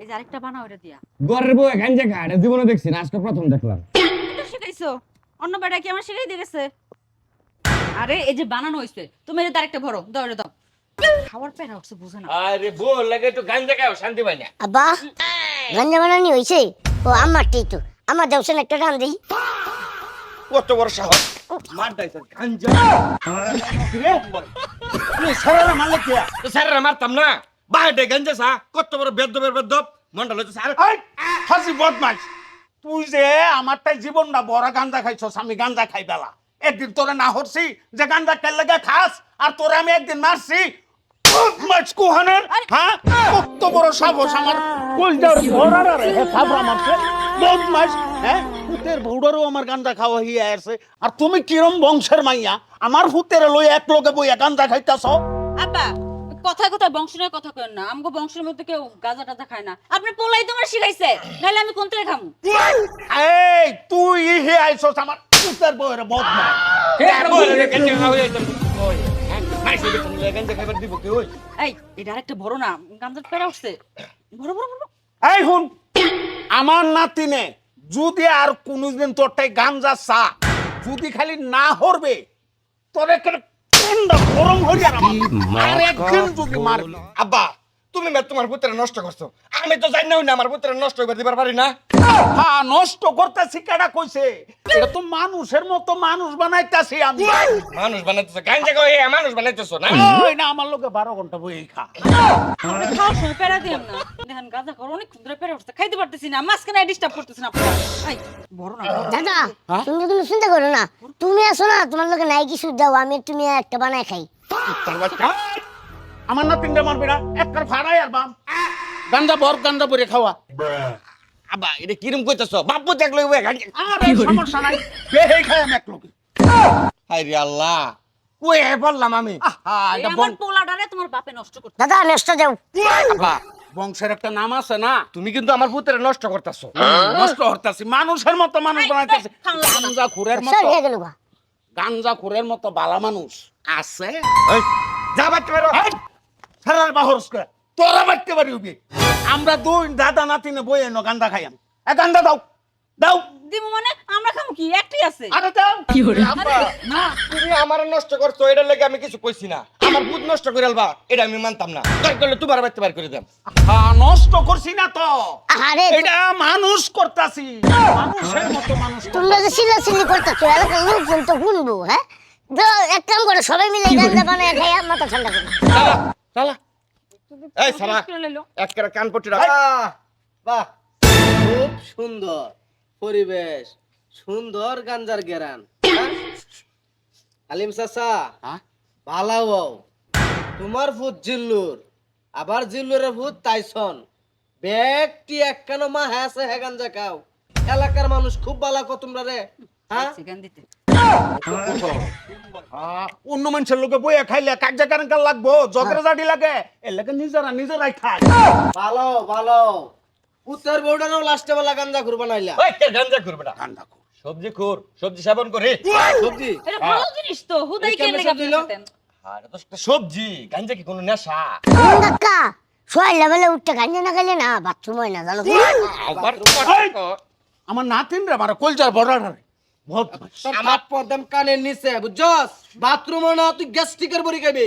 এই যে আরেকটা বানাও এটা দিয়া। ঘরের বউ গাঞ্জা খায় এটা জীবনে দেখছি না, আজকে প্রথম দেখলাম। এটা শিখাইছো? অন্য বেটা কি আমার শিখাই দিয়ে গেছে? আরে এই যে বানানো হইছে, তুমি এটা আরেকটা ভরো, দাও এটা দাও। খাওয়ার পেরা উঠছে বুঝে না। আরে বউ লাগে একটু গাঞ্জা খাও, শান্তি পাই না। আব্বা গাঞ্জা বানানি হয়েছে? ও আমারটাই তো, আমার দেওছেন একটা টান দিই। কত বড় সাহস, মার দাইছ গাঞ্জা রে। তুই সারারা মারলে কি? তো সারারা মারতাম না, বাইরে গাঞ্জা সা কত বড় বেদবের বেদব মন্ডল হচ্ছে স্যার। হাসি বদমাইশ, তুই যে আমারটাই জীবনটা বড় গাঞ্জা খাইছস, আমি গাঞ্জা খাই বেলা। একদিন তোরে না হরছি যে গাঞ্জা খেল লাগে খাস, আর তোরে আমি একদিন মারছি। বদমাইশ কোহানের, হ্যাঁ কত বড় সাহস আমার কলজার ভরার রে খাবরা মারছে। বদমাইশ, হ্যাঁ ভূতের ভৌড়ারও আমার গাঞ্জা খাওয়া হইয়া আছে। আর তুমি কিরম বংশের মাইয়া আমার ভূতের লই এক লোকে বইয়া গাঞ্জা খাইতাছ? আব্বা কথা কথা বংশের কথা কেন না, আমগো বংশের মধ্যে কেউ গাঁজা টাজা খায় না। আপনি পোলাই তোমার শিখাইছে, নাহলে আমি কোন থেকে খামু? এই তুই হে আইছস আমার ভূতের বউয়ের বদমাইশ। গাঞ্জা খাওয়া হইছে ওই মাইছে তুমি গাঞ্জা খাইবার দিব কি ওই? এই এটা আরেকটা ভরো না, গাঁজার পেরা উঠছে। ভরো ভরো ভরো। এই হুন, আমার নাতিনে যদি আর কোনদিন তোরটাই গাঞ্জা চা যদি খালি না হরবে, তোর একটা ঠান্ডা গরম হয়ে যাবে। আর একদিন যদি মারবি। আব্বা তুমি তোমার পুত্র নষ্ট করছো, আমি তো জানি না আমার পুত্র নষ্ট হইবার দিবার পারি না। হ্যাঁ নষ্ট করতেছি, কেডা কইছে? এটা তো মানুষের মতো মানুষ বানাইতাছি আমি। মানুষ বানাইতেছো গাঞ্জা খাওয়া মানুষ বানাইতেছো না? ওই না আমার লোকে 12 ঘন্টা বই খা। আপনি খাওয়ার সময় পেরা দিলাম না, দেখেন গাঁজা খাওয়ার অনেক ধরে পেরা উঠছে, খাইতে পারতেছি না, মাঝখানে ডিস্টার্ব করতেছেন আপনারা। এই ভরো না। দাদা তুমি চিন্তা করো না, তুমি আসো না, তোমার লোকে নাই কিছু দাও, আমি তুমি একটা বানায় খাই। আমার নাতিনটা মারবি না, একবার ফাড়াই আর বাম গাঞ্জা ভর, গাঞ্জা ভরে খাওয়া। আব্বা এটা কিরম কইতাছো? বাপু দেখলে গাঞ্জা আরে সমস্যা নাই, বেহে খাই আমি এক লোকে। হাই রে আল্লাহ, কই বললাম আমি। এই আমার পোলাটারে তোমার বাপে নষ্ট করতে। দাদা নেক্সট দাও। আব্বা বংশের একটা নাম আছে না, তুমি কিন্তু আমার পুত্র নষ্ট করতেছো। নষ্ট হতাছি, মানুষের মতো মানুষ বানাইতেছে। গাঞ্জা খুরের মতো, সরি হয়ে গেল গা। গাঞ্জা খুরের মতো বালা মানুষ আছে? এই, যা বাচ্চা বেরো। সারার বাহরস করে তোরা বাড়তে পারি উবি। আমরা দুই দাদা নাতিনে বই এনো গাঞ্জা খাইয়াম। গাঞ্জা দাও দাও। দিমু মানে আমরা খামু কি? একটাই আছে। আরে দাও। আব্বা না, তুমি আমার নষ্ট করছো, এটার লাগি আমি কিছু কইছি না। আমার পুত নষ্ট করে আলবা এটা আমি মানতাম না। তাই করলে তোমার বাচ্চা বার করে দেন। নষ্ট করছি না তো, আরে এটা মানুষ করতাছি, মানুষের মতো মানুষ। তোমরা যে চিল্লাচিল্লি করতেছো, এলাকার লোকজন তো শুনবো। হ্যাঁ তো এক কাম করো, সবাই মিলে গাঞ্জা বানায় খাই, মাথা ঠান্ডা করো। সালা সালা এই সালা করে লইলো। একবারে কান পট্টি রাখ। বাহ, খুব সুন্দর পরিবেশ, সুন্দর গাঞ্জার গেরান। আলিম চাচা ভালো হও, তোমার ভূত জিল্লুর, আবার জিল্লুরের ভূত টাইসন। ব্যক্তি একখানো মা হ্যাঁ আছে, হ্যাঁ গাঞ্জা খাও। এলাকার মানুষ খুব ভালো কো তোমরা রে। হ্যাঁ চিকেন দিতে। অন্য মানুষের লোকে বইয়া খাইলে কাজা কারণ লাগবো, জগরে জাডি লাগে, এর লাগে নিজেরাই খায়। ভালো ভালো, উত্তর বৌডারও লাস্টে বেলা গাঞ্জা ঘুর বানাইলা। ওই কে গাঞ্জা করবে না? সবজি খোর, সবজি সেবন করে। সবজি এটা ভালো জিনিস তো, হুদাই এই কেন কেমনে লেগে সবজি লো? আপনি আর এটা তো একটা সবজি, গাঞ্জা কি কোনো নেশা? কাকা সোয়াই লেভেলে উঠতে গাঞ্জা না খাইলে না বাথরুম হয় না, জানো তো? আবার আমার নাতিন রে আমার কলজার বড় রে আমার পদম কানের নিচে বুঝছস, বাথরুমও না, তুই গ্যাস্ট্রিকের বড়ি খাইবে,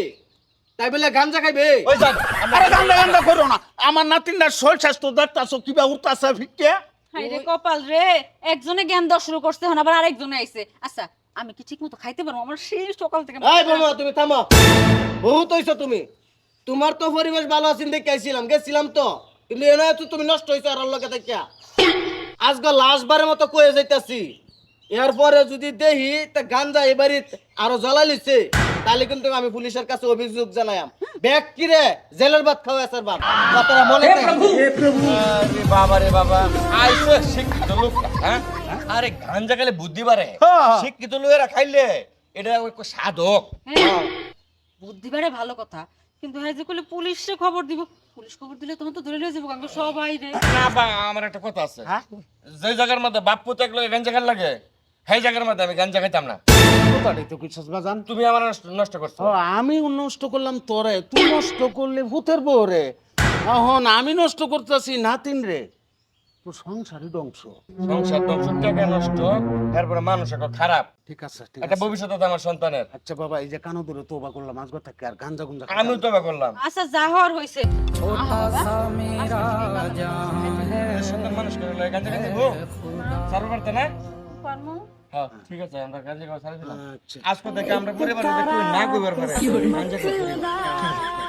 তাই বলে গাঞ্জা খাইবে? ওই যান আরে গান্দা করো না, আমার নাতিনটার শরীর স্বাস্থ্য দেখতাছো কিবা উঠতাছে ফিকে। হাই রে কপাল রে, একজনে জ্ঞান দেওয়া শুরু করছে, এখন আবার আরেকজনে আইছে। আচ্ছা আমি কি ঠিক মতো খাইতে পারবো? আমার সেই সকাল থেকে এই বোমা তুমি থামো, বহুত হইছো তুমি। তোমার তো পরিবেশ ভালো আছেন দেখে আইছিলাম, গেছিলাম তো, কিন্তু এনে তো তুমি নষ্ট হইছো আর লগে দেখিয়া। আজকে লাস্টবারের মতো কয়ে যাইতাছি, এরপরে যদি দেখি তা গাঞ্জা এবারে আরো জ্বালা লিছে, তাহলে কিন্তু আমি পুলিশের কাছে অভিযোগ জানাইম। ব্যক্তি রে জেলের ভাত খাওয়া আসার বাপ, কথাটা মনে থাকে। আরে বাবা রে বাবা, আইছে শিক্ষিত লোক। হ্যাঁ আরে গাঞ্জা খেলে বুদ্ধি বাড়ে, হ্যাঁ। শিক্ষিত লোকেরা খাইলে এটা একটা সাধক। হ্যাঁ, বুদ্ধি বাড়ে ভালো কথা, কিন্তু হ্যাঁ যে করলে পুলিশে খবর দিব, পুলিশ খবর দিলে তখন তো ধরে লয়ে যাবো কাঙ্গ সবাই রে। না বা আমার একটা কথা আছে, যে জায়গার মধ্যে বাপ পুত এক লগে গাঞ্জা খাল লাগে, সেই জায়গার মধ্যে আমি গাঞ্জা খাইতাম না। কোথাটাই তো কিছু বাজান। তুমি আমার নষ্ট করছো। আমি নষ্ট করলাম তোরে, তুই নষ্ট করলে ভূতের বউ রে। এখন আমি নষ্ট করতেছি নাতিন রে, তোর সংসারই ধ্বংস। সংসার ধ্বংস, টাকা নষ্ট, এরপরে মানুষ এখন খারাপ। ঠিক আছে ঠিক একটা আছে। ভবিষ্যৎ আছে আমার সন্তানের। আচ্ছা বাবা, এই যে কানো ধরে তোবা করলাম, আজকে থেকে আর গাঞ্জা গুঞ্জা আমি তবে করলাম। আচ্ছা যা হওয়ার হয়েছে। সন্তান মানুষ করে লয়, গাঞ্জা গাঞ্জা হো সারো পারতে না। হ্যাঁ ঠিক আছে, আমরা গাঞ্জা খাওয়া ছাড়ে দিলাম। আচ্ছা আজকে থেকে আমরা পরিবারের না কইবার পারে গাঞ্জা খাওয়া